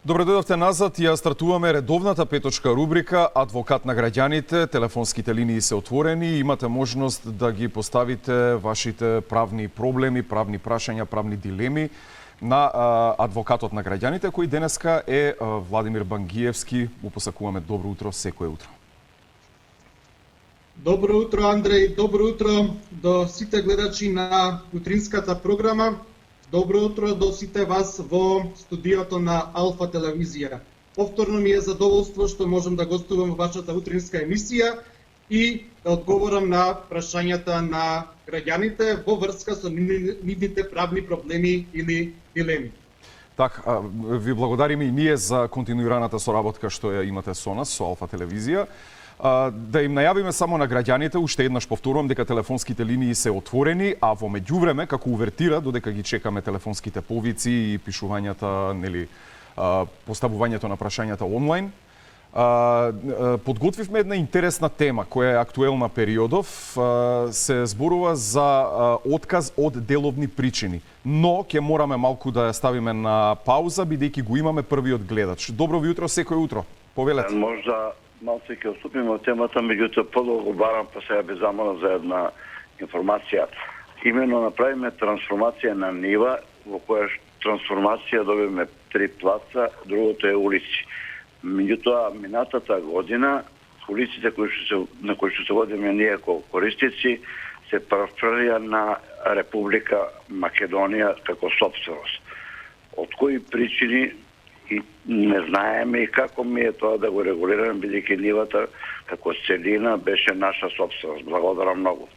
Добре дојдовте назад, ја стартуваме редовната петочка рубрика Адвокат на граѓаните. Телефонските линии се отворени и имате можност да ги поставите вашите правни проблеми, правни прашања, правни дилеми на адвокатот на граѓаните, кој денеска е Владимир Бангиевски. Му посакуваме добро утро секое утро. Добро утро, Андреј, добро утро до сите гледачи на утринската програма. Добро утро до сите вас во студиото на Алфа телевизија. Повторно ми е задоволство што можам да гостувам во вашата утринска емисија и да одговорам на прашањата на граѓаните во врска со нивните правни проблеми или дилеми. Така, ви благодариме и ние за континуираната соработка што ја имате со нас, со Алфа телевизија. Да им најавиме само на граѓаните, уште еднаш повторувам дека телефонските линии се отворени, а во меѓувреме, како увертира, додека ги чекаме телефонските повици и пишувањата, нели, поставувањето на прашањата онлайн, подготвивме една интересна тема која е актуелна периодов. Се зборува за отказ од деловни причини, но ќе мораме малку да ја ставиме на пауза бидејќи го имаме првиот гледач. Добро ви утро секој утро. Повелете. Можда малце ќе отступиме од темата, меѓутоа подолго барам, па сега би замолил за една информација. Имено направиме трансформација на нива, во која трансформација добиме 3 плаца, другото е улици. Меѓутоа, минатата година, улиците на кои што се водиме ние како користици, се префрлија на Република Македонија како собственост. Од кои причини и не знаеме и како ми е тоа да го регулираме, бидејќи нивата како целина беше наша собственост. Благодарам многу.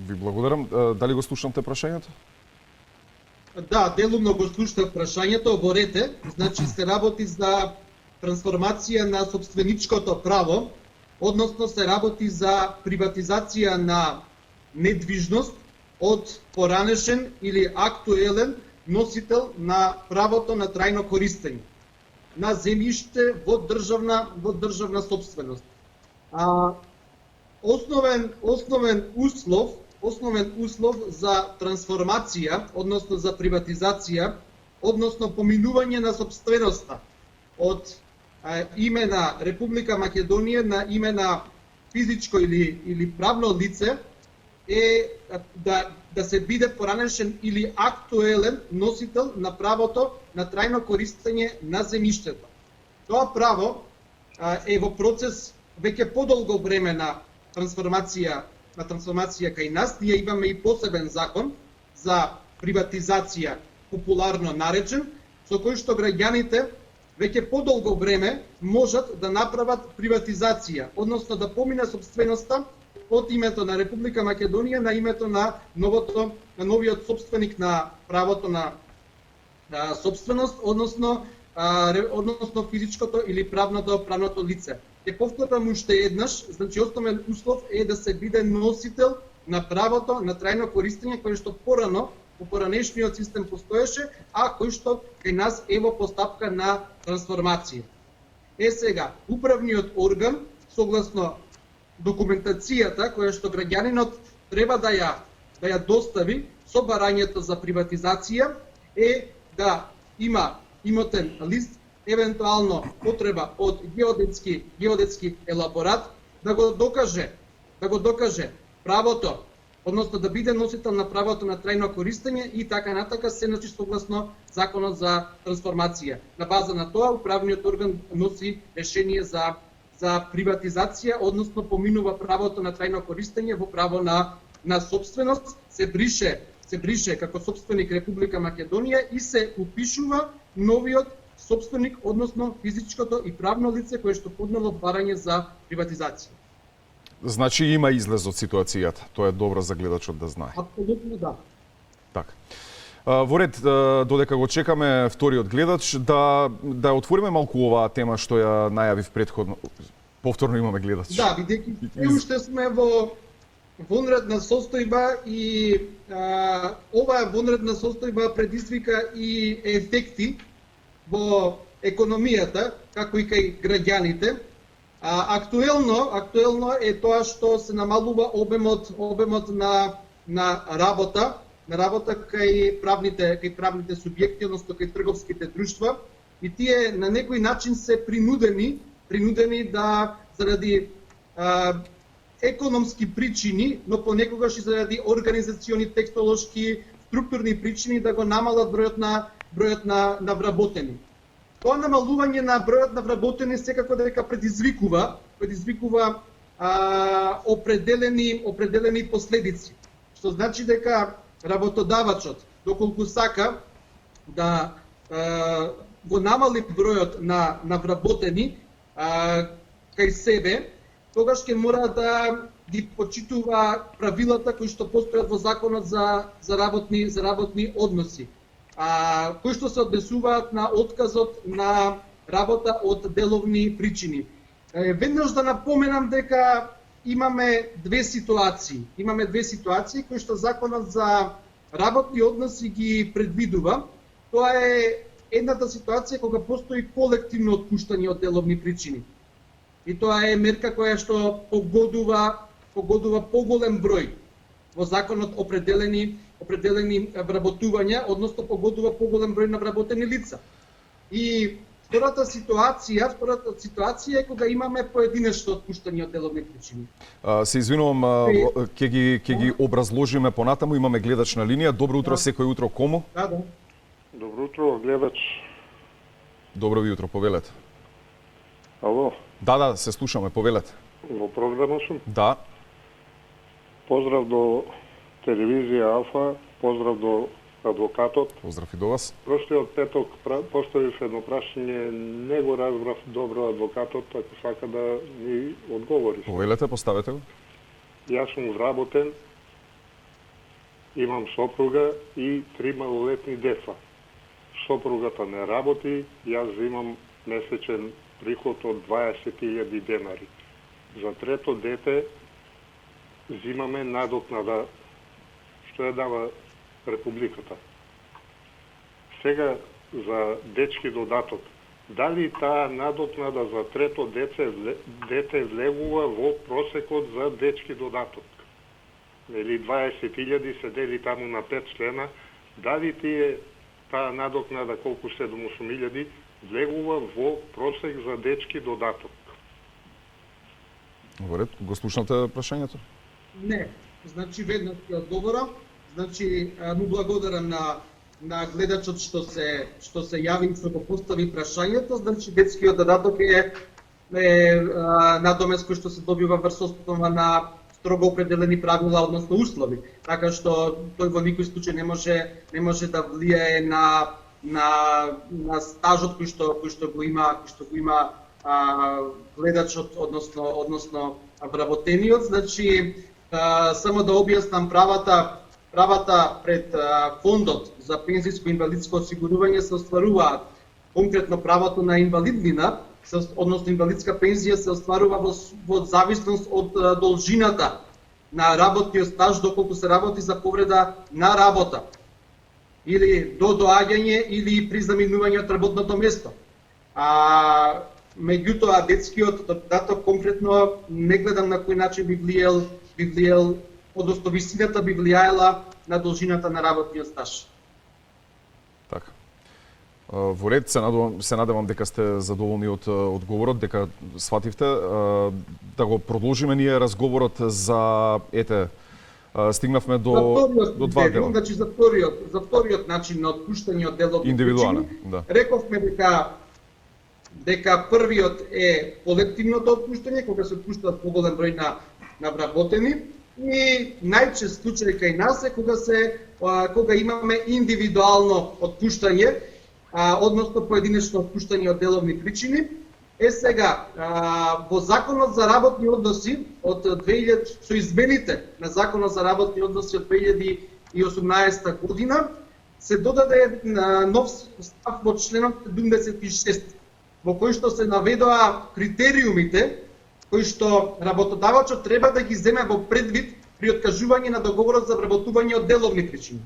Ви благодарам. Дали го слушнавте прашањето? Да, делумно го слушнав прашањето во рете. Значи се работи за трансформација на собственичкото право, односно се работи за приватизација на недвижност од поранешен или актуелен носител на правото на трајно користење на земјиште во државна собственост. Основен услов за трансформација, односно за приватизација, односно поминување на собственоста од име на Република Македонија на име на физичко или правно лице е да се биде поранешен или актуелен носител на правото на трајно користење на земјиштето. Тоа право е во процес веќе подолго време на трансформација кај нас. Ние имаме и посебен закон за приватизација, популарно наречен, со кој што граѓаните веќе подолго време можат да направат приватизација, односно да помине собственоста од името на Република Македонија на името на новиот собственик на правото на собственост, односно физичкото или правното лице. Ќе повторам уште еднаш, значи основен услов е да се биде носител на правото на трајно користење, кој што порано по поранешниот систем постоеше, а кој што кај нас е во постапка на трансформација. Сега, управниот орган, согласно документацијата која што граѓанинот треба да ја достави со барањето за приватизација, е да има имотен лист, евентуално потреба од геодетски елаборат, да го докаже правото, односно да биде носител на правото на трајно користење и така натака, се значи согласно законот за трансформација. На база на тоа управниот орган носи решение за приватизација, односно поминува правото на трајно користење во право на собственост, се брише како собственик Република Македонија и се упишува новиот собственик, односно физичкото и правно лице кое што поднело барање за приватизација. Значи има излез од ситуацијата. Тоа е добро за гледачот да знае. Апсолутно да. Така. Во ред, додека го чекаме вториот гледач, да отвориме малку оваа тема што ја најавив претходно. Повторно имаме гледач. Да, бидејќи уште сме во вонредна состојба и оваа вонредна состојба предизвика и ефекти во економијата, како и кај граѓаните. Актуелно е тоа што се намалува обемот на работа кај правните субјекти, односно кај трговските друштва, и тие на некој начин се принудени да заради економски причини, но понекогаш и заради организациони, технолошки, структурни причини да го намалат бројот на вработени. Тоа намалување на бројот на вработени секако дека предизвикува определени последици. Што значи дека работодавачот, доколку сака да го намали бројот на вработени кај себе, тогаш ќе мора да ги почитува правилата кои што постојат во законот за работни односи, кои што се однесуваат на отказот на работа од деловни причини. Веднаш да напоменам дека имаме две ситуации кои што законот за работни односи ги предвидува. Тоа е едната ситуација кога постои колективно отпуштање од деловни причини. И тоа е мерка која што погодува поголем број во законот определени вработувања, односно погодува поголем број на вработени лица. И втората ситуација е кога имаме поединечно отпуштање од деловни причини. Се извинувам, ќе ги образложиме понатаму, имаме гледач на линија. Добро утро, секој утро кому? Да. Добро утро, гледач. Добро ви утро, повелете. Ало, Да, се слушаме, повелете. во програма сум. Да. Поздрав до телевизија Алфа, поздрав до адвокатот. Поздрав и до вас. Прошлиот петок поставив едно прашање, не го разбрав добро адвокатот, ако сака да ни одговори. Повелете, поставете го. Јас сум вработен, имам сопруга и 3 малолетни деца. Сопругата не работи, јас имам месечен приход од 20.000 денари. За трето дете зимаме надокнада што ја дава Републиката. Сега за дечки додаток. Дали таа надокнада за трето дете влегува во просекот за дечки додаток? Или 20.000 се дели таму на 5 члена, дали таа надокнада колку 7-8.000 влегува во просек за дечки додаток? Во ред, го слушнате прашањето? Не, значи веднаш ќе одговорам. Значи му благодарам на гледачот што се јави и што го постави прашањето. Значи детскиот додаток е надомест кој што се добива врз основа на строго определени правила, односно услови. Така што тој во никој случај не може да влијае на стажот кој што го има гледачот, односно вработениот. Значи само да објаснам правата пред фондот за пензиско и инвалидско осигурување се остваруваат. Конкретно правото на инвалиднина, односно инвалидска пензија се остварува во зависност од должината на работниот стаж доколку се работи за повреда на работа или до доаѓање или при заминување од работното место. Меѓутоа детскиот додаток конкретно не гледам на кој начин би влијал, односно висината би влијаела на должината на работниот стаж. Така. Во ред, се надевам дека сте задоволни од одговорот, дека свативте. Да го продолжиме ние разговорот за стигнавме до два дела. Значи за вториот начин на отпуштање од деловни индивидуален, причини, да. Рековме дека првиот е колективното отпуштање, кога се отпуштаат поголем број на вработени, и најчест случај кај нас е кога имаме индивидуално отпуштање, односно поединечно отпуштање од деловни причини. Сега, во Законот за работни односи со измените на Законот за работни односи од 2018 година се додаде нов став во членот 76, во кој што се наведоа критериумите кои што работодавачот треба да ги земе во предвид при откажување на договорот за вработување од деловни причини.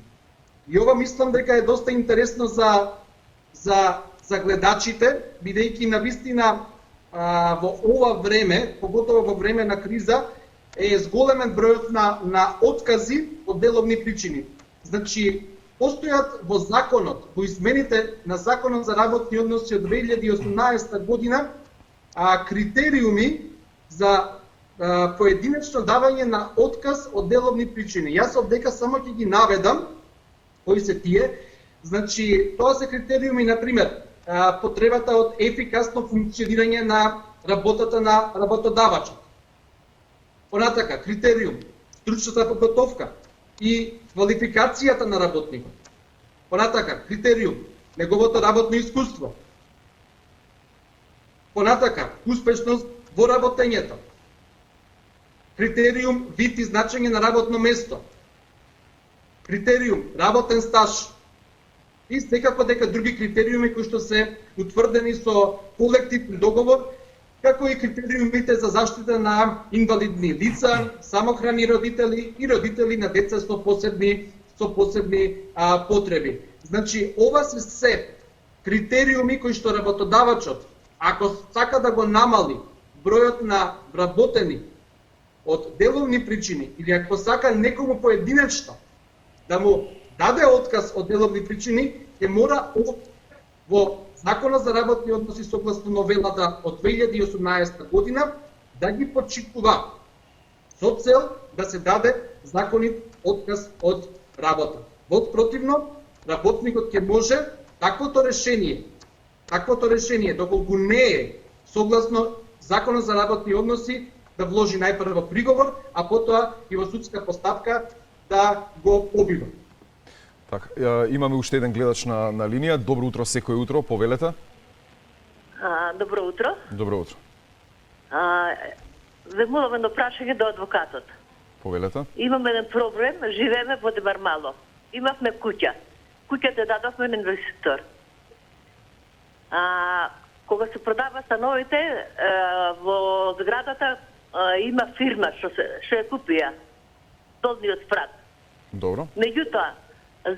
И ова мислам дека е доста интересно за гледачите, бидејќи навистина во ова време, поготово во време на криза, е зголемен бројот на откази од деловни причини. Значи, постојат во законот, во измените на Законот за работни односи од 2018 година, критериуми за поединечно давање на отказ од деловни причини. Јас овдека само ќе ги наведам кои се тие. Значи, тоа се критериуми, например, потребата од ефикасно функционирање на работата на работодавачот. Понатака, критериум, стручната подготовка и квалификацијата на работникот. Понатака, критериум, неговото работно искуство. Понатака, успешност во работењето. Критериум, вид и значење на работно место. Критериум, работен стаж. И секако дека други критериуми кои што се утврдени со колективен договор, како и критериумите за заштита на инвалидни лица, самохрани родители и родители на деца со посебни потреби. Значи, ова се критериуми кои што работодавачот, ако сака да го намали бројот на вработени од деловни причини, или ако сака некому поединечно да му даде отказ од деловни причини, ќе мора во Законот за работни односи согласно новелата од 2018 година да ги почитува со цел да се даде законит отказ од работа. Во противно, работникот ќе може таквото решение, доколку не е согласно Законот за работни односи, да вложи најпрво приговор, а потоа и во судска постапка да го побива. Така, имаме уште еден гледач на линија. Добро утро секој утро, повелете. Добро утро. Добро утро. Ве молам едно прашање до адвокатот. Повелете. Имаме еден проблем, живееме во Демармало. Имавме куќа. Куќата дадовме на инвеститор. Кога се продава становите, во зградата има фирма што ја купија долниот спрат. Добро. Меѓутоа,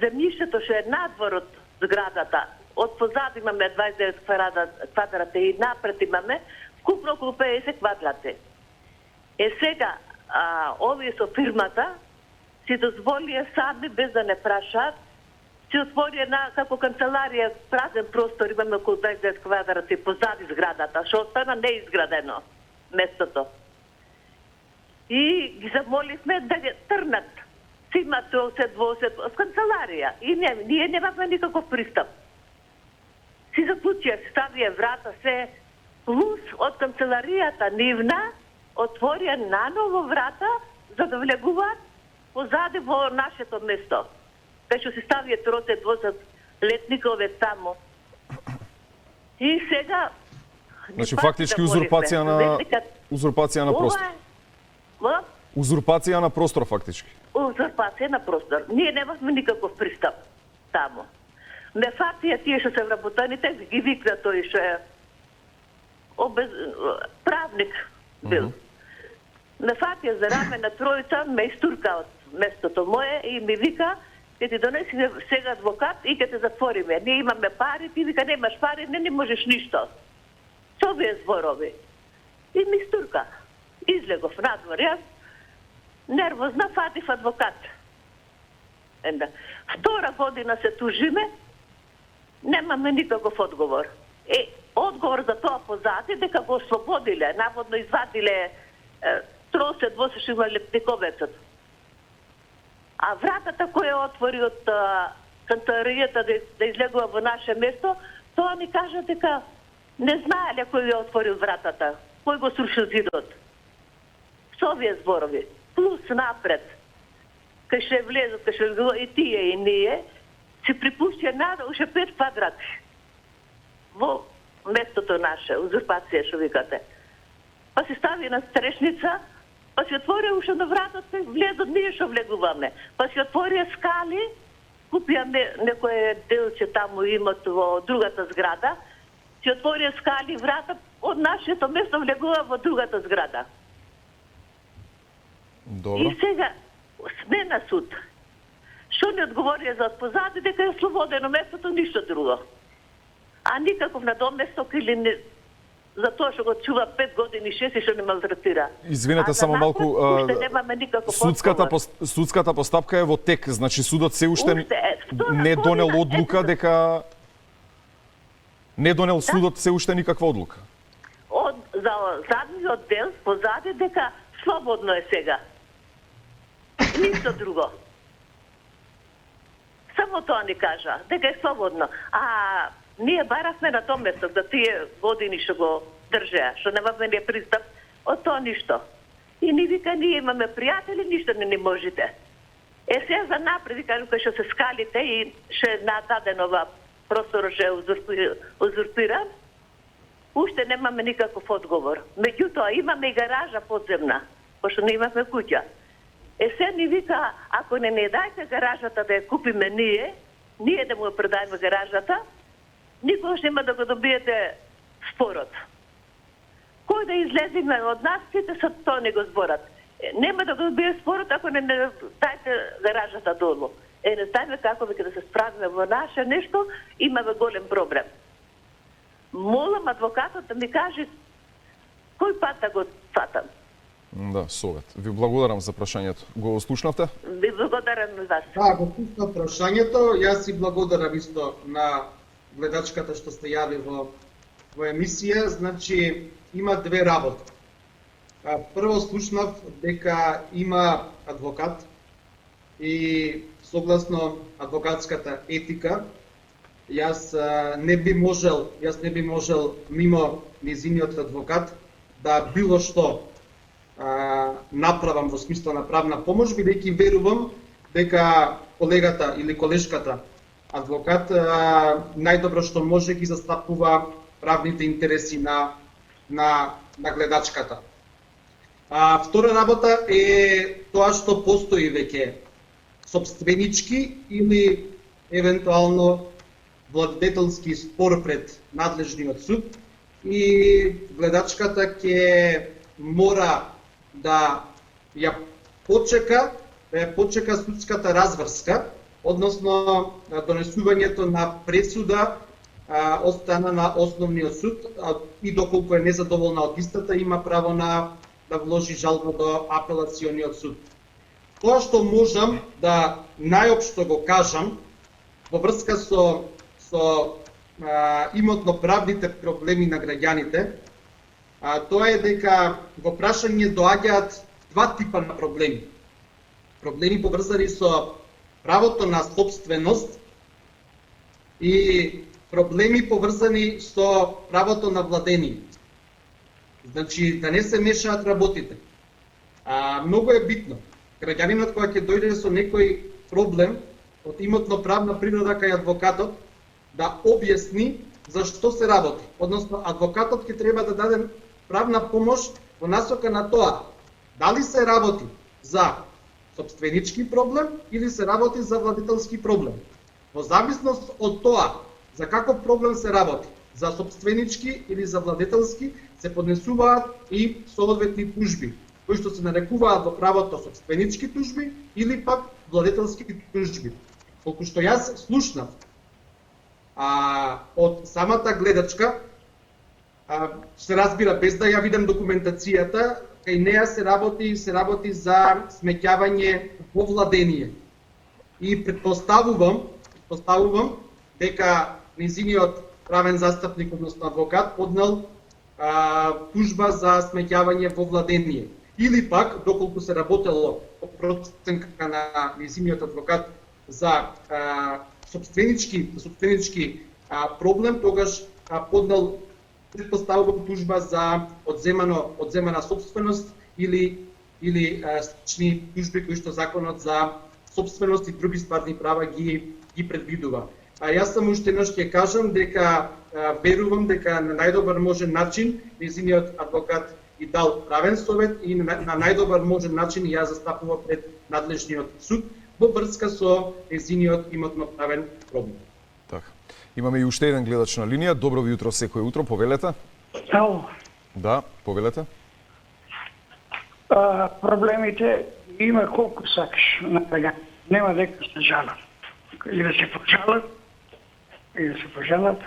земјиштето што е надвор од зградата, од позад имаме 29 квадрата и напред имаме вкупно околу 50 квадрати. Сега, овие со фирмата си дозволија сами, без да не прашаат, си отвори една како канцеларија, празен простор, имаме околу 29 квадрати позади зградата, што остана неизградено местото. И ги замоливме да ги трнат. Си имат се во канцеларија. И ние немаме никаков пристап. Си заклучија, ставија врата се плюс од канцеларијата нивна, отворија наново врата за да влегуваат позади во нашето место. Кај што се ставија тросе двосет летникове таму. И сега... Значи, фактички узурпација на простор. Узурпација на простор, фактички. Узурпација на простор. Ние немавме никаков пристап таму. Не фатија тие што се вработените, ги викна тој што е правник бил. Не фатија за раме на тројца, ме истурка од местото мое и ми вика, ќе ти донеси сега адвокат и ќе те затвориме. Ние имаме пари, ти вика немаш пари, не можеш ништо. Со овие зборови. И ми истурка. Излегов надвор, јас нервозна фатив адвокат. Втора година се тужиме, немаме никаков одговор. Одговор за тоа позади дека го ослободиле, наводно извадиле тросе двосешива лепниковецот. А вратата која отвори од канцеларијата да излегува во наше место, тоа ни кажа дека не знаеле кој ја отворил вратата, кој го срушил зидот. Со овие зборови, плюс напред, кај што влезат, кај што и тие и ние, се припуштија нада уште 5 квадрати во местото наше, узурпација што викате. Па се стави на стрешница, па се отворија уште на вратата, влезат ние што влегуваме. Па се отворија скали, купија некое делче таму имат во другата зграда, се отворија скали врата, од нашето место влегува во другата зграда. Добро. И сега сме на суд. Што ни одговорија за позади дека е слободено местото, ништо друго. А никаков надоместок или за тоа што го чува 5 години 6 и што не малтретира. Извинете само малку, уште немаме никаков одговор. судската постапка е во тек, значи судот се уште Втора не донел година, одлука ето, дека не донел судот се уште никаква одлука. За задниот дел позади дека слободно е сега. Ништо друго. Само тоа ни кажа, дека е слободно. А ние баравме на тоа место за тие години што го држеа, што немаме ни пристап, од тоа ништо. И ни вика, ние имаме пријатели, ништо не ни можете. Сега за напред, вика, кај што се скалите и ше нададенова простор ше узурпира, уште немаме никаков одговор. Меѓутоа, имаме и гаража подземна, пошто не имаме куќа. Се ни вика, ако не дајте гаражата да ја купиме ние да му ја предајме гаражата, никогаш нема да го добиете спорот. Кој да излеземе од нас, сите со тоа не го зборат. Нема да го добие спорот ако не дајте гаражата долу. Не знаеме како веќе да се справиме во наше нешто, имаме голем проблем. Молам адвокатот да ми каже кој пат да го фатам. Да, совет. Ви благодарам за прашањето. Го слушнавте? Ви благодарам на вас. Да, го слушнав прашањето. Јас си благодарам исто на гледачката што сте јави во емисија. Значи, има две работи. Прво слушнав дека има адвокат и согласно адвокатската етика, јас не би можел мимо незиниот адвокат да било што направам во смисла на правна помош, бидејќи верувам дека колегата или колешката адвокат најдобро што може ги застапува правните интереси на гледачката. Втора работа е тоа што постои веќе сопственички или евентуално владетелски спор пред надлежниот суд и гледачката ќе мора да ја почека судската разврска, односно донесувањето на пресуда од страна на основниот суд и доколку е незадоволна од истата има право да вложи жалба до апелациониот суд. Тоа што можам да најопшто го кажам во врска со имотно-правните проблеми на граѓаните, тоа е дека во прашање доаѓаат два типа на проблеми. Проблеми поврзани со правото на собственост и проблеми поврзани со правото на владение. Значи, да не се мешаат работите. Многу е битно. Граѓанинот кога ќе дојде со некој проблем од имотно-правна природа кај адвокатот, да објасни за што се работи. Односно, адвокатот ќе треба да даде правна помош во насока на тоа дали се работи за сопственички проблем или се работи за владетелски проблем. Во зависност од тоа за каков проблем се работи, за сопственички или за владетелски, се поднесуваат и соодветни тужби, кои што се нарекуваат во правото сопственички тужби или пак владетелски тужби. Колку што јас слушнав од самата гледачка, се разбира без да ја видам документацијата, кај неа се работи за смеќавање во владение. И предпоставувам дека незиниот правен застапник, односно адвокат, поднел тужба за смеќавање во владение. Или пак, доколку се работело по проценка на незиниот адвокат за собственички проблем, тогаш поднел предпоставувам тужба за одземана собственост или слични тужби кои што законот за собственост и други стварни права ги предвидува. Јас само уште еднаш ќе кажам дека верувам дека на најдобар можен начин незиниот адвокат и дал правен совет и на најдобар можен начин ја застапува пред надлежниот суд во врска со незиниот имотно-правен проблем. Така. Имаме и уште еден гледач на линија. Добро ви утро секој утро, повелете. Ало. Да, повелете. Проблемите има колку сакаш на граѓани. Нема дека се жалат. Или да се пожалат,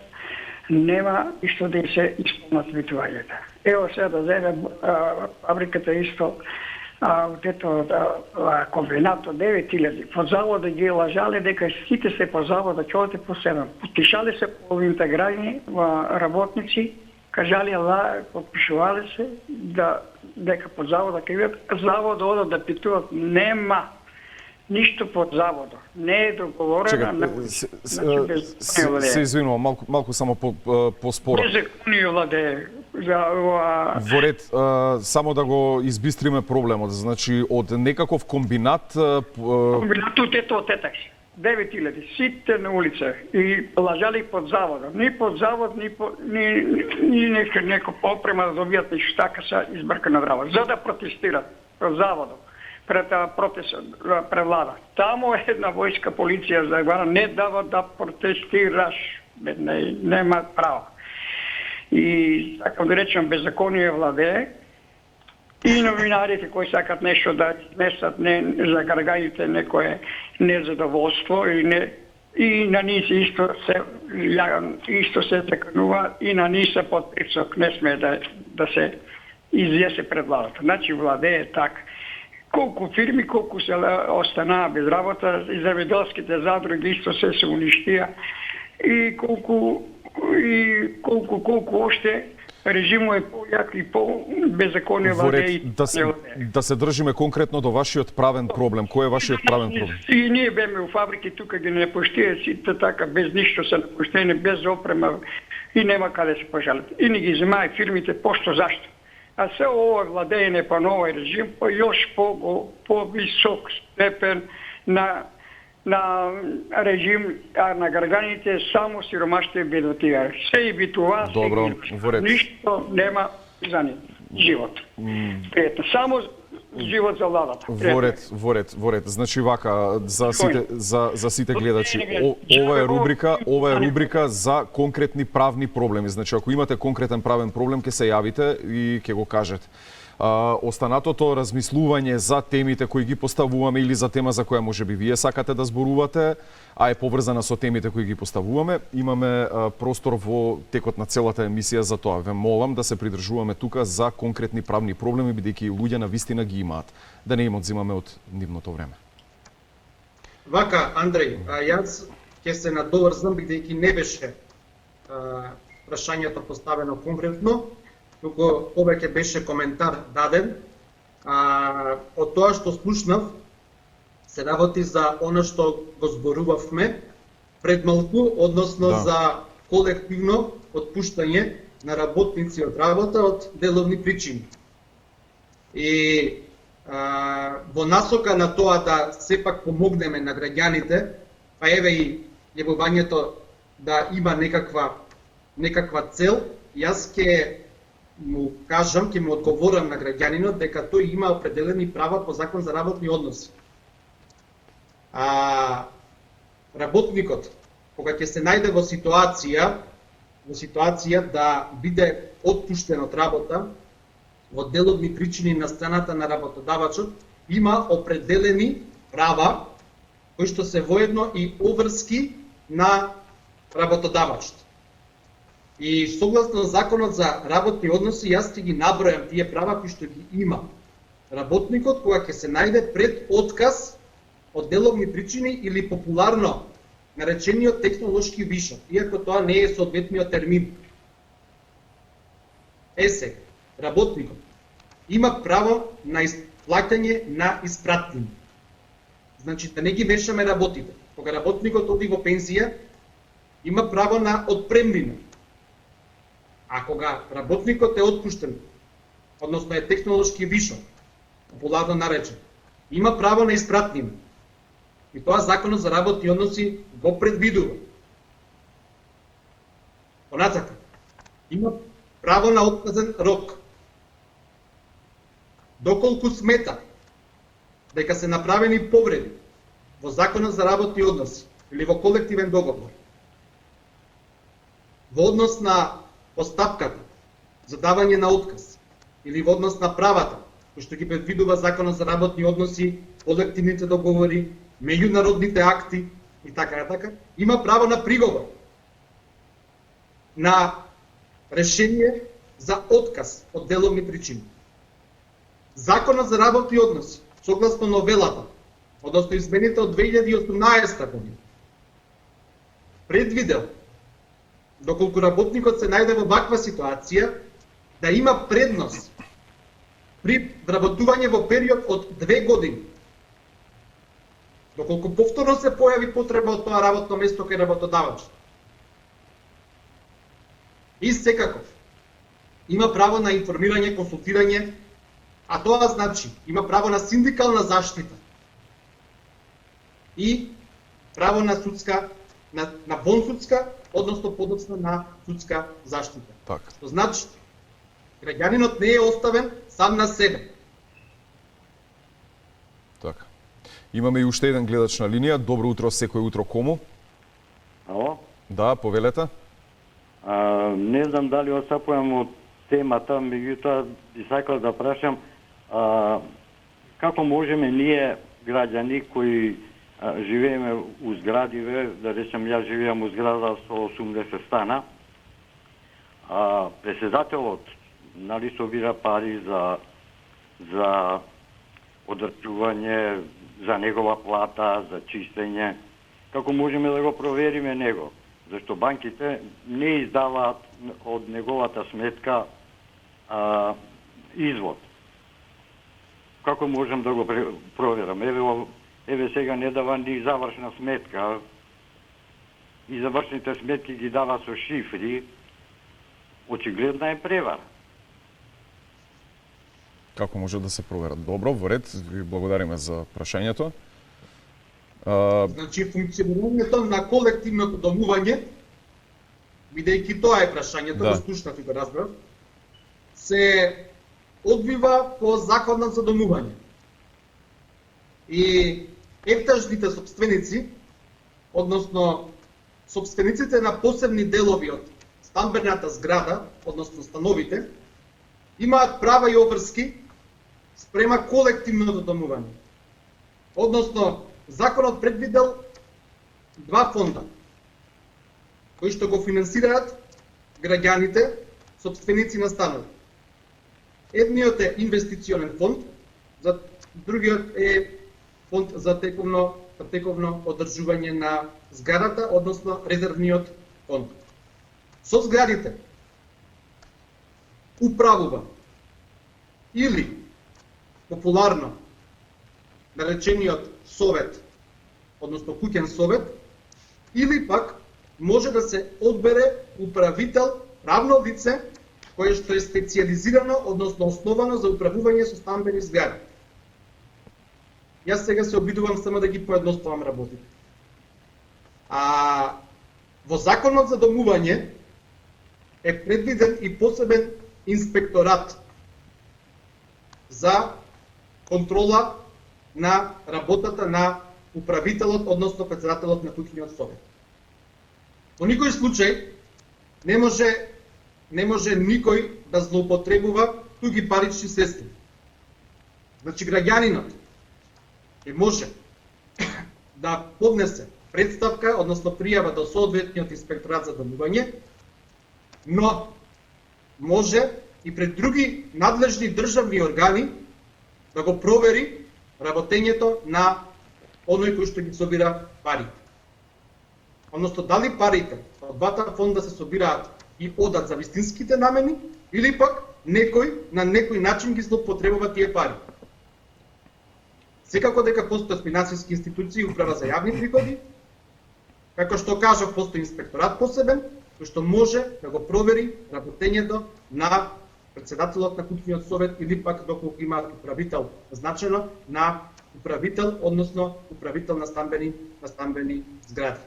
нема ништо да се исполнат витувањата. Ево сега да земе фабриката исто, комбинатот 9000, по завода ги лажале дека сите се по завода, човете по себе. Потпишале се по интегрални работници, кажали подпишувале се дека по завода кај завода одат да питуваат, нема ништо под заводот. Не е договорено. Се извинувам, малку само по-споро. Беззаконие владее. Во ред, само да го избистриме проблемот. Значи, од некаков комбинат... Комбинатот ето од Тетакс. 9000, сите на улица. И лажали под заводот. Ни под завод, ни неко попрема да добијат ништо. Така се избркана драва. За да протестират под заводот. Пред пред влада. Таму една војска, полиција за не дава да протестираш. Нема право. И така да речем беззаконие владее. И новинарите кои сакат нешто да смесат за граѓаните некое незадоволство и на нив исто се заканува и на нив се под притисок не сме да се изјесе пред владата. Значи владее така. Колку фирми, колку се останаа без работа, и земјоделските задруги исто се уништија и колку оште режимот е појак и по-беззаконие владее. Да се држиме конкретно до вашиот правен проблем. Кој е вашиот правен проблем? И ние беме у фабрики тука ги не поштија сите така без ништо се напуштени, без опрема и нема каде се пожалат. И ни ги земаја фирмите пошто зашто. А се ова владење по новој режим по још по-висок степен на режим, а на граѓаните само сиромаштво и бедотија. Се и битува, добро, ништо нема за нив. Живот. Пријатно. Само живот за владата. Во ред. Значи вака, за сите гледачи, ова е рубрика за конкретни правни проблеми. Значи, ако имате конкретен правен проблем, ќе се јавите и ќе го кажете. Останатото размислување за темите кои ги поставуваме или за тема за која можеби вие сакате да зборувате, а е поврзана со темите кои ги поставуваме, имаме простор во текот на целата емисија за тоа. Ве молам да се придржуваме тука за конкретни правни проблеми, бидејќи луѓе на вистина ги имаат, да не им одзимаме од нивното време. Вака, Андреј, јас ќе се надоврзам бидејќи не беше прашањето поставено конкретно, туку повеќе беше коментар даден. Од тоа што слушнав, се работи за она што го зборувавме пред малку, односно за колективно отпуштање на работници од работа од деловни причини. И во насока на тоа да сепак помогнеме на граѓаните, па еве и јавувањето да има некаква цел, јас ќе му кажам, ќе му одговорам на граѓанинот дека тој има определени права по закон за работни односи. Работникот, кога ќе се најде во ситуација да биде отпуштен од работа во деловни причини на страната на работодавачот, има определени права кои што се воедно и обврски на работодавачот. И согласно законот за работни односи, јас ќе ги набројам тие права кои што ги има работникот кога ќе се најде пред отказ од деловни причини или популарно наречениот технолошки вишок, иако тоа не е соодветниот термин. Сега, работникот има право на плаќање на испратнини. Значи, да не ги мешаме работите. Кога работникот оди во пензија, има право на отпремнина. А кога работникот е отпуштен, односно е технолошки вишок, популарно наречен, има право на испратнина. И тоа законот за работни односи го предвидува. Понатака, има право на отказен рок. Доколку смета дека се направени повреди во законот за работни односи или во колективен договор, во однос на постапката за давање на отказ или во однос на правата кои што ги предвидува законот за работни односи, колективните договори, меѓународните акти и така, има право на приговор. на решение за отказ од деловни причини. Законот за работни односи, согласно новелата, односно измените од 2018 година, предвидел, доколку работникот се најде во ваква ситуација, да има предност при вработување во период од 2 години. Доколку повторно се појави потреба од тоа работно место кај работодавач. И секако, има право на информирање, консултирање, а тоа значи има право на синдикална заштита и право на судска, на вонсудска, односно подоцна на судска заштита. Така. Што значи, граѓанинот не е оставен сам на себе. Така. Имаме и уште еден гледач на линија. Добро утро, секој утро кому? Ало? Да, повелете. Не знам дали отстапувам од темата, меѓутоа би сакал да прашам како можеме ние граѓани кои живееме у зградиве, да речем јас живеам у зграда со 80 стана, председателот нали собира пари за одржување, за негова плата, за чистење. Како можеме да го провериме него? Зашто банките не издаваат од неговата сметка извод. Како можем да го проверам? Еве сега не дава ни завршна сметка. И завршните сметки ги дава со шифри. Очигледна е превара. Како може да се проверат? Добро, во ред, ви благодариме за прашањето. Значи, функционирањето на колективното домување, бидејќи тоа е прашањето, Да. го слушнав и го разбрав, се одвива по законот за домување. И етажните собственици, односно собствениците на посебни делови од стамбената зграда, односно становите, имаат права и обврски спрема колективното домување. Односно, законот предвидел два фонда, кои што го финансираат граѓаните, собственици на станови. Едниот е инвестиционен фонд, другиот е фонд за тековно одржување на зградата, односно резервниот фонд. Со зградите управува или популарно наречениот совет, односно куќен совет, или пак може да се одбере управител, правно лице, кое што е специјализирано, односно основано за управување со стамбени згради. Јас сега се обидувам само да ги поедноставам работите. Во законот за домување е предвиден и посебен инспекторат за контрола на работата на управителот, односно председателот на куќниот совет. Во никој случај не може никој да злоупотребува туги парични средства. Значи граѓанинот може да поднесе представка, односно пријава до соодветниот инспекторат за домување, но може и пред други надлежни државни органи да го провери работењето на оној кој што ги собира парите. Односно, дали парите од двата фонда се собираат и одат за вистинските намени, или пак некој на некој начин ги злоупотребува тие пари. Секако дека постојат финансиски институции, управа за јавни приходи, како што кажав, постои инспекторат посебен, кој што може да го провери работењето на председателот на куќниот совет или пак доколку имаат управител назначено на управител, односно управител на стамбени згради.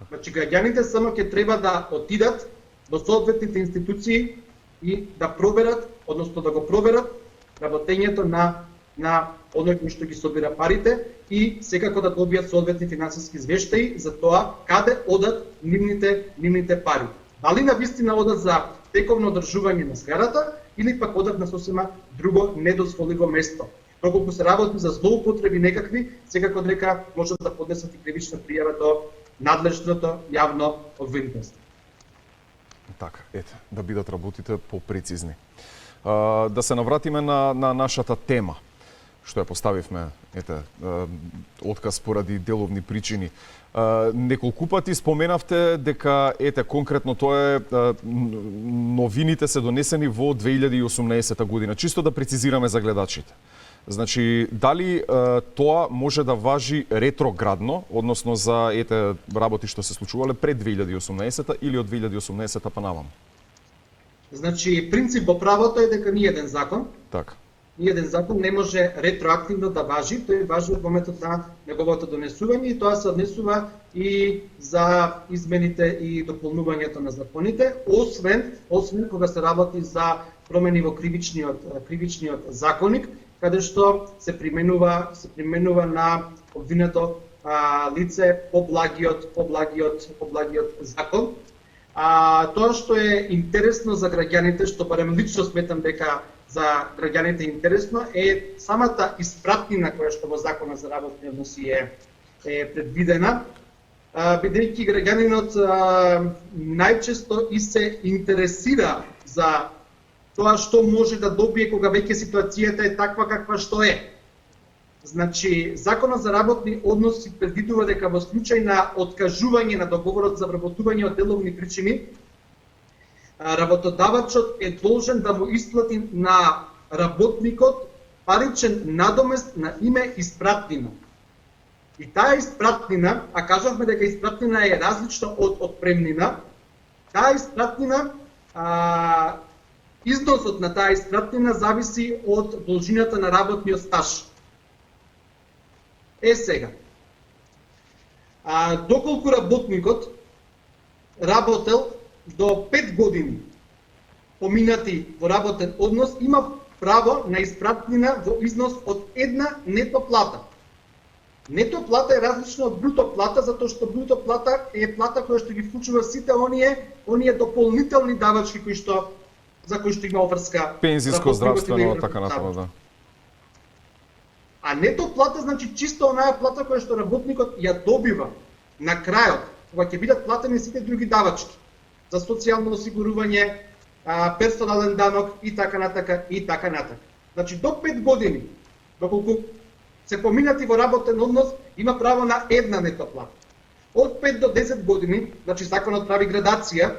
Значи граѓаните само ќе треба да отидат до соодветните институции и да проверат, односно да го проверат работењето на оној кој што ги собира парите и секако да добијат соодветни финансиски извештаи за тоа каде одат нивните пари. Дали навистина одат за тековно одржување на зградата или пак одат на сосема друго недозволиво место. Доколку се работи за злоупотреби некакви, секако дека може да поднесат и кривична пријава до надлежното јавно обвинителство. Така, ете, да бидат работите попрецизни. Да се навратиме на нашата тема, што ја поставивме, ете, отказ поради деловни причини. Неколку пати споменавте дека, ете, конкретно тоа е, новините се донесени во 2018 година. Чисто да прецизираме за гледачите. Значи, дали тоа може да важи ретроградно, односно за, ете, работи што се случувале пред 2018 или од 2018 па наваму? Значи, принцип во правото е дека ни еден закон, Така. Ниеден закон не може ретроактивно да важи, тој важи од моментот на неговото донесување и тоа се однесува и за измените и дополнувањето на законите, освен кога се работи за промени во кривичниот законник, каде што се применува на обвинето лице поблагиот закон. Тоа што е интересно за граѓаните, што барем лично сметам дека за граѓаните интересно, е самата испратнина која што во Законот за работни односи е предвидена, бидејќи граѓанинот најчесто и се интересира за тоа што може да добие кога веќе ситуацијата е таква каква што е. Значи, Законот за работни односи предвидува дека во случај на откажување на договорот за вработување од деловни причини, работодавачот е должен да му исплати на работникот паричен надомест на име испратнина. И таа испратнина, а кажавме дека испратнина е различна од отпремнина, таа испратнина, износот на таа испратнина зависи од должината на работниот стаж. Сега, доколку работникот работел до 5 години поминати во работен однос, има право на испратнина во износ од една нето плата. Нето плата е различна од бруто плата, затоа што бруто плата е плата која што ги вклучува сите оние дополнителни давачки за кои што има обврска Пензиско, здравствено, така натаму, да. А нето плата значи чисто онаа плата која што работникот ја добива на крајот, кога ќе бидат платени сите други давачки за социјално осигурување, персонален данок и така натака и така натака. Значи до 5 години, доколку се поминати во работен однос, има право на една нето плата. Од 5 до 10 години, значи законот прави градација,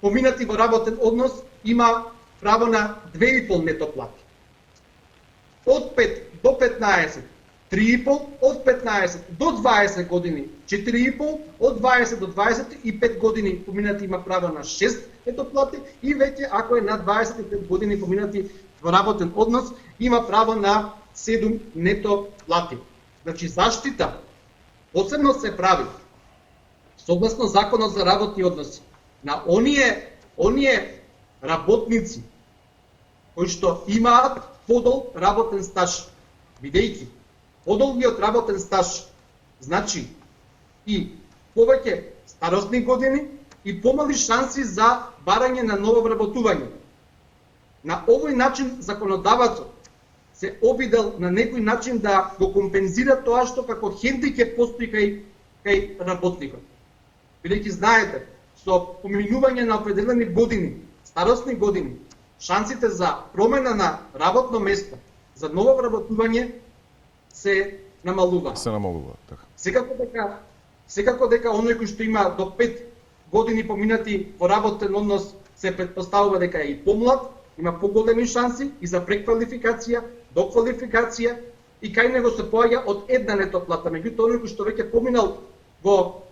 поминати во работен однос има право на 2,5 нето плати. Од 5 до 15, 3,5, од 15 до 20 години 4,5, од 20 до 25 години поминати има право на 6 нето плати и веќе ако е над 25 години поминати во работен однос има право на 7 нето плати. Значи заштита посебно се прави согласно Законот за работни односи на оние работници кои што имаат подол работен стаж, бидејќи подолгиот работен стаж значи и повеќе старосни години и помали шанси за барање на ново вработување. На овој начин законодавецот се обидел на некој начин да го компензира тоа што како хендикеп постои кај работникот. Бидејќи знаете, со поминување на определени години, старосни години, шансите за промена на работно место, за ново вработување се намалува. Така. Секако дека оној кој што има до 5 години поминати во работен однос се претпоставува дека е и помлад, има поголеми шанси и за преквалификација, доквалификација и кај него се поаѓа од една нето плата. Меѓутоа оној кој што веќе поминал во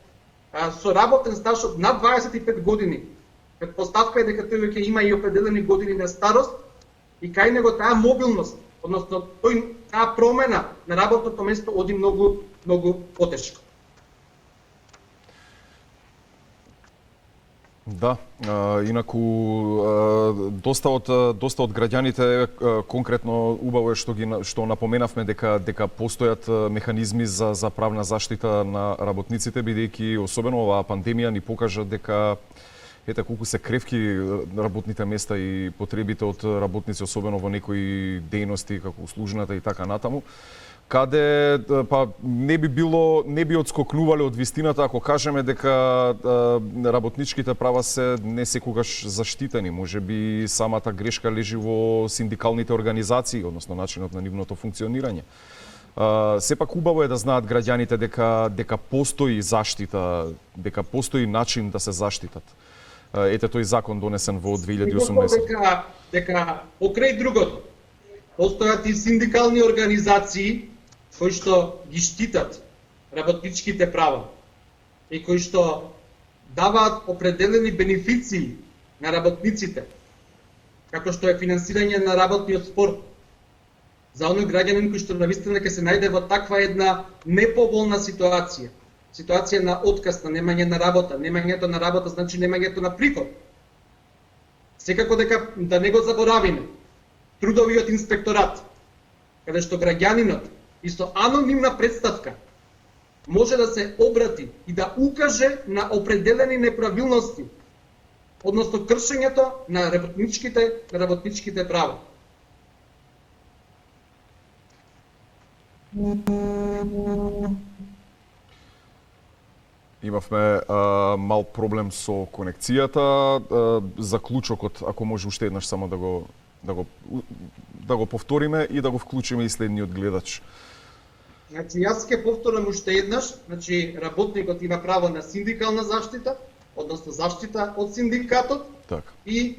со работен стаж од над 25 години, претпоставка е дека тој веќе има и определени години на старост и кај него таа мобилност, односно таа промена на работното место оди многу потешко. Да, инаку доста од граѓаните конкретно убаво е што напоменавме дека постојат механизми за правна заштита на работниците, бидејќи особено оваа пандемија ни покажа дека ете колку се кревки работните места и потребите од работници, особено во некои дејности како услужната и така натаму. каде не би одскокнувале од вистината ако кажеме дека работничките права се не секогаш заштитени. Може би самата грешка лежи во синдикалните организации, односно начинот на нивното функционирање. Сепак убаво е да знаат граѓаните дека постои заштита, дека постои начин да се заштитат. Ете тој закон донесен во 2018. Дека покрај другото постојат и синдикални организации кои што ги штитат работничките права и кои што даваат определени бенефиции на работниците, како што е финансирање на работниот спор за оној граѓанин кој што навистина ќе се најде во таква една неповолна ситуација. Ситуација на отказ, на немање на работа. Немањето на работа значи немањето на приход. Секако дека да не го заборавиме трудовиот инспекторат, каде што граѓанинот и со анонимна представка може да се обрати и да укаже на определени неправилности, односно кршењето на работничките права. Имавме мал проблем со конекцијата. Заклучокот, ако може уште еднаш само да го повториме и да го вклучиме и следниот гледач. Значи, јас ќе повторам уште еднаш, значи работникот има право на синдикална заштита, односно заштита од синдикатот, Така. и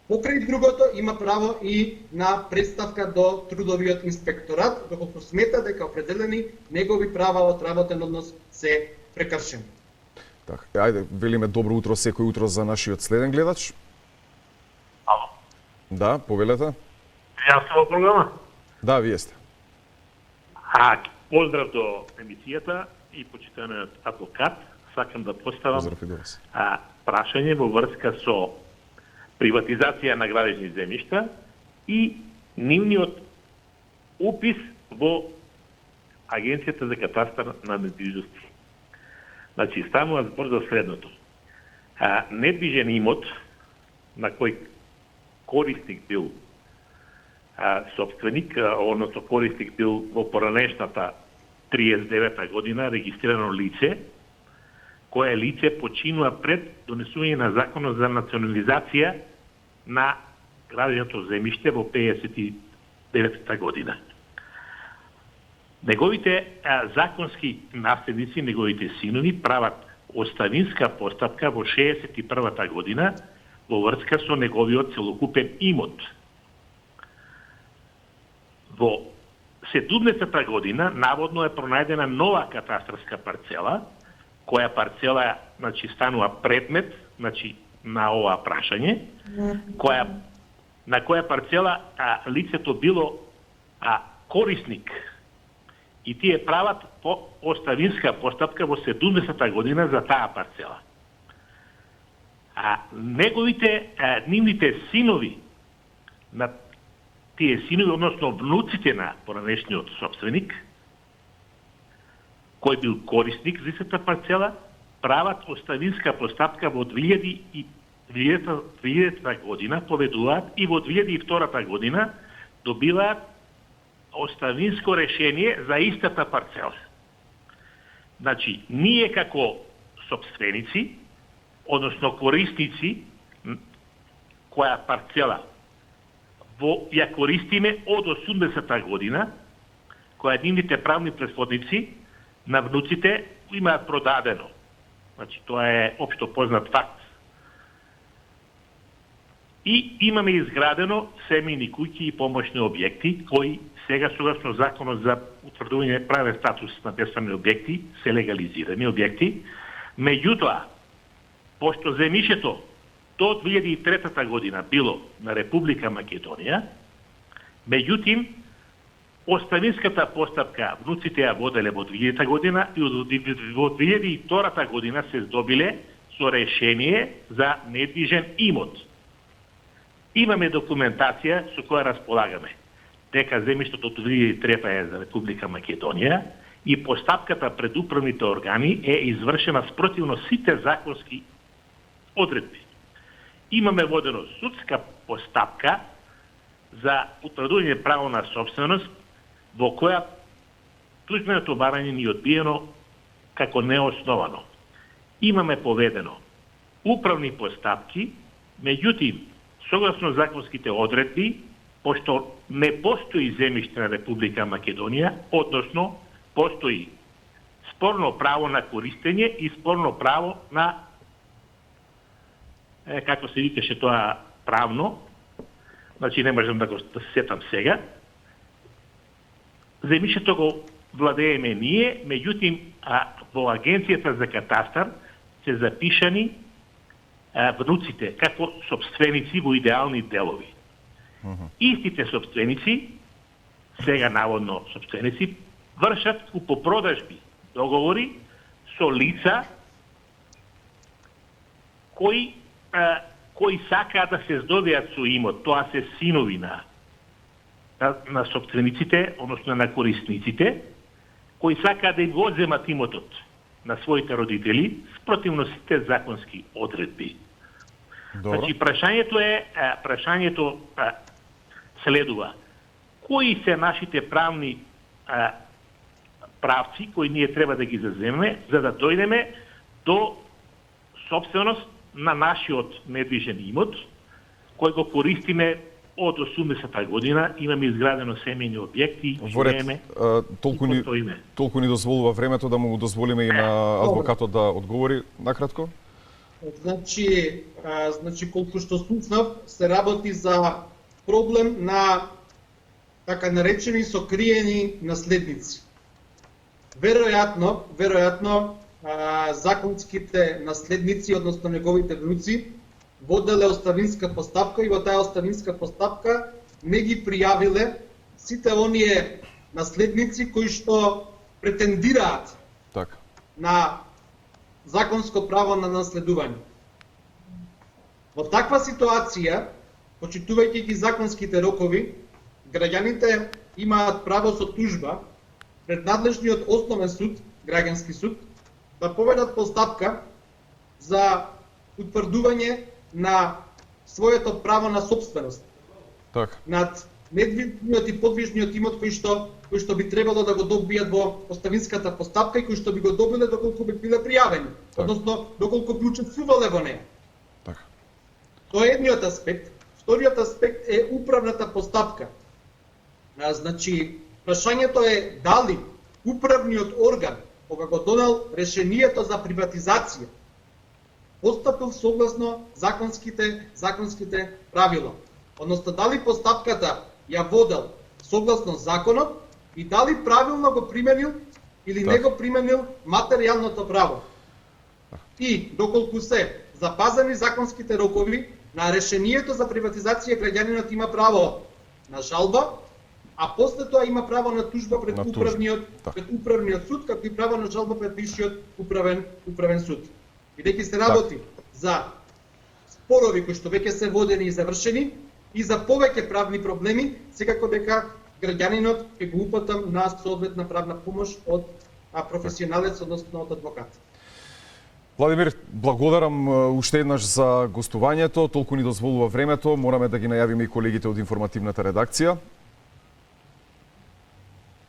покрај другото има право и на представка до трудовиот инспекторат, доколку смета дека определени негови права од работен однос се прекршени. Така. Ајде, велиме добро утро секој утро за нашиот следен гледач. Ало. Да, повелете. Јас сум во програма. Да, вие сте. Поздрав до емисијата и почитаниот адвокат. Сакам да поставам Поздрав и до вас. прашање во врска со приватизација на градежни земјишта и нивниот упис во Агенцијата за катастар на недвижности. Значи, станува збор за следното. Недвижен имот на кој корисник бил собственик, односно корисник бил во поранешната 39-та година регистрирано лице, кое лице починува пред донесување на законот за национализација на граденото земјиште во 59-та година. Неговите законски наследници, неговите синови, прават оставинска постапка во 61-та година во врска со неговиот целокупен имот. Во 70-та година наводно е пронајдена нова катастарска парцела, која парцела, значи, станува предмет, значи, на ова прашање, на која парцела лицето било корисник и тие прават по оставинска постапка во 70-та година за таа парцела. Нивните синови на тие синови, односно внуците на поранешниот собственик, кој бил корисник за истата парцела, прават оставинска постапка во 2000 година, поведуваат и во 2002 година добиваат оставинско решение за истата парцела. Значи, ние како собственици, односно корисници, која парцела ја користиме од 80-та година, која нивните правни претходници на внуците имаат продадено. Значи, тоа е општо познат факт. И имаме изградено семејни куќи и помошни објекти, кои сега согласно законот за утврдување правен статус на бесправни објекти се легализирани објекти. Меѓутоа, пошто земјишето до 2003 година било на Република Македонија, меѓутим, оставинската постапка внуците ја воделе во 2000 година и во 2002 година се здобиле со решение за недвижен имот. Имаме документација со која располагаме дека земјиштето од 2003 е за Република Македонија и постапката пред управните органи е извршена спротивно сите законски одредби. Имаме водено судска постапка за утврдување право на собственост во која туџбеното барање ни е одбиено како неосновано. Имаме поведено управни постапки, меѓутоа, согласно законските одредби, пошто не постои земјиште на Република Македонија, односно постои спорно право на користење и спорно право на, како се викаше тоа правно, значи не можам да се сетам сега, земјишето го владееме ние, меѓутоа во Агенцијата за катастар се запишани внуците како собственици во идеални делови. Истите собственици, сега наводно собственици, вршат купопродажби, договори со лица кои сакаат да се здобијат со имот. Тоа се синови на собствениците, односно на корисниците, кои сакаат да им го одземат имотот на своите родители спротивно сите законски одредби. Добро. Значи, прашањето следува. Кои се нашите правни правци кои ние треба да ги заземеме за да дојдеме до собственост на нашиот недвижен имот, кој го користиме од 80-та година, имаме изградено семејни објекти, Во ред, живееме толку ни дозволува времето да му дозволиме и на адвокатот да одговори накратко. Значи, колку што слушнав, се работи за проблем на така наречени сокриени наследници. Веројатно, законските наследници, односно неговите внуци, воделе оставинска постапка и во таа оставинска постапка не ги пријавиле сите оние наследници кои што претендираат Така. на законско право на наследување. Во таква ситуација, почитувајќи ги законските рокови, граѓаните имаат право со тужба пред надлежниот основен суд, граѓански суд, да поведат постапка за утврдување на своето право на собственост Така. над недвижниот и подвижниот имот кој што би требало да го добијат во оставинската постапка и кој што би го добиле доколку би биле пријавени, односно доколку би учествувале во неја. Така. Тоа е едниот аспект. Вториот аспект е управната постапка. Значи, прашањето е дали управниот орган, кога го донел решението за приватизација, постапил согласно законските правила. Односно, дали постапката ја водел согласно законот и дали правилно го применил или не го применил материјалното право. И доколку се запазени законските рокови, на решението за приватизација граѓанинот има право на жалба, а после тоа има право на тужба пред управниот суд, како и право на жалба пред висшиот управен суд. Бидејќи се работи за спорови кои што веќе се водени и завршени и за повеќе правни проблеми, секако дека граѓанинот ќе го упатам на соодветна правна помош од професионалец, односно од адвокат. Владимир, благодарам уште еднаш за гостувањето, толку ни дозволува времето, мораме да ги најавиме и колегите од информативната редакција.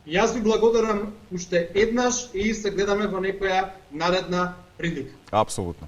Јас ви благодарам уште еднаш и се гледаме во некоја наредна прилика. Апсолутно.